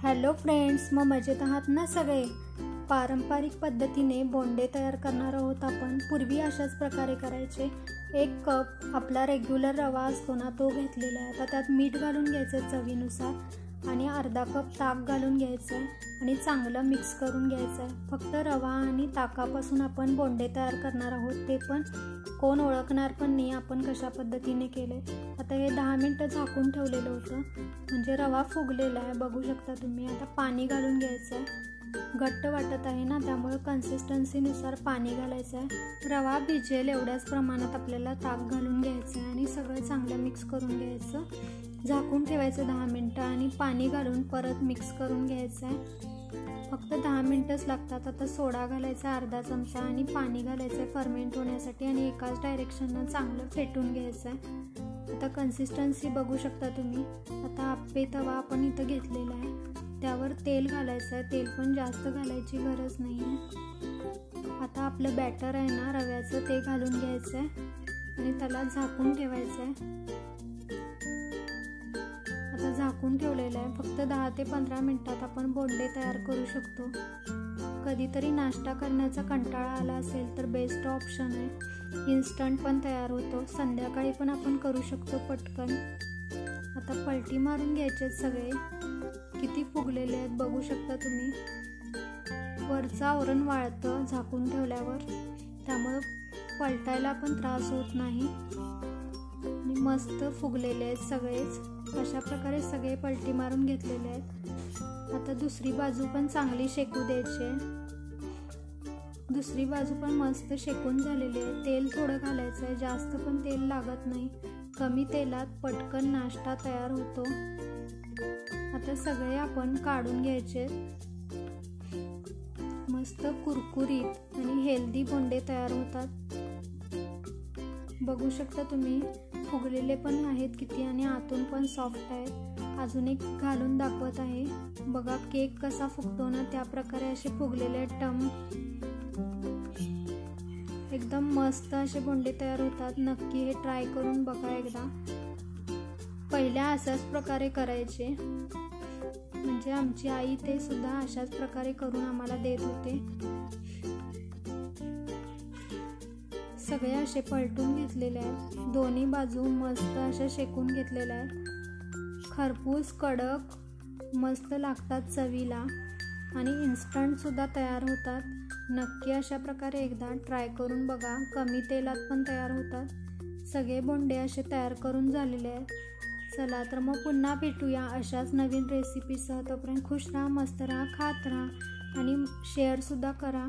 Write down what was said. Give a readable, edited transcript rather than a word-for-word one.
Hello friends, मग मजेत आहात ना सगळे. पारंपरिक पद्धतीने बोंडे तयार करणार आहोत आपण. पूर्वी अशाच प्रकारे करायचे. 1 कप आपला रेग्युलर रवा असतो ना, तो घेतलेला आहे. आता त्यात मीठ घालून घ्यायचं चवीनुसार आणि अर्धा कप ताक घालून घ्यायचं आहे आणि चांगलं मिक्स करून घ्यायचं आहे. फक्त रवा आणि ताकापासून आपण बोंडे तयार करणार आहोत. ते पण कोण ओळखणार पण नाही आपण कशा पद्धतीने केले. आता हे 10 मिनटं झाकून ठेवलेलं होतं, म्हणजे रवा फुगलेला आहे, बघू शकता तुम्ही. आता पाणी घालून घ्यायचं आहे. घट्ट वाटत आहे ना, त्यामुळे कन्सिस्टन्सीनुसार पाणी घालायचं आहे. रवा भिजेल एवढ्याच प्रमाणात आपल्याला ताक घालून घ्यायचं आहे आणि सगळं चांगलं मिक्स करून घ्यायचं. झाकून ठेवायचं 10 मिनटं आणि पाणी घालून परत मिक्स करून घ्यायचं आहे. फक्त 10 मिनटंच लागतात. आता सोडा घालायचा अर्धा चमचा आणि पाणी घालायचं आहे फर्मेंट होण्यासाठी आणि एकाच डायरेक्शननं चांगलं फेटून घ्यायचं आहे. आता कन्सिस्टन्सी बघू शकता तुम्ही. आता आप्पे तवा आपण इथं घेतलेला आहे, त्यावर तेल घालायचं आहे. तेल पण जास्त घालायची गरज नाही आहे. आता आपलं बॅटर आहे ना रव्याचं, ते घालून घ्यायचं आहे आणि त्याला झाकून ठेवायचं आहे. आता झाकून ठेवलेलं आहे. फक्त 10 ते 15 मिनिटात आपण बोंडे तयार करू शकतो. कधीतरी नाश्ता करण्याचा कंटाळा आला असेल तर बेस्ट ऑप्शन आहे. इन्स्टंट पण तयार होतो. संध्याकाळी पण आपण करू शकतो पटकन. आता पलटी मारून घ्यायचे सगळे. किती फुगलेले आहेत बघू शकता तुम्ही. वरचं आवरण वाळतं झाकून ठेवल्यावर, त्यामुळं पलटायला पण त्रास होत नाही आणि मस्त फुगलेले आहेत सगळेच. अशा प्रकारे सगळे पलटी मारून घेतलेले आहेत. आता दुसरी बाजू पण चांगली शेकू द्यायची आहे. दुसरी बाजू पण मस्त शेकून झालेली आहे. तेल थोडं घालायचं आहे, जास्त पण तेल लागत नाही. कमी तेलात पटकन नाश्ता तयार होतो. आता सगळे आपण काढून घ्यायचे. मस्त कुरकुरीत आणि हेल्दी बोंडे तयार होतात. बघू शकता तुम्ही. फुगलेले पण आहेत किती आणि आतून पण सॉफ्ट आहेत. अजून एक घालून दाखवत आहे. बघा केक कसा फुगतो ना, त्या प्रकारे असे फुगलेले टम. एकदम मस्त असे बोंडे तयार होतात. नक्की हे ट्राय करून बघा एकदा. पहिल्या अशाच प्रकारे करायचे, म्हणजे आमची आई ते सुद्धा अशाच प्रकारे करून आम्हाला देत होते. सगळे असे पलटून घेतलेले आहेत. दोन्ही बाजू मस्त अशा शेकून घेतलेल्या आहेत. खरपूस कडक मस्त लागतात चवीला आणि इन्स्टंट सुद्धा तयार होतात. नक्की अशा प्रकारे एकदा ट्राय करून बघा. कमी तेलात पण तयार होतात. सगळे बोंडे असे तयार करून झालेले आहेत. चला तर मग पुन्हा भेटूया अशाच नवीन रेसिपीसह. तोपर्यंत खुश राहा, मस्त राहा, खात राहा आणि शेअरसुद्धा करा.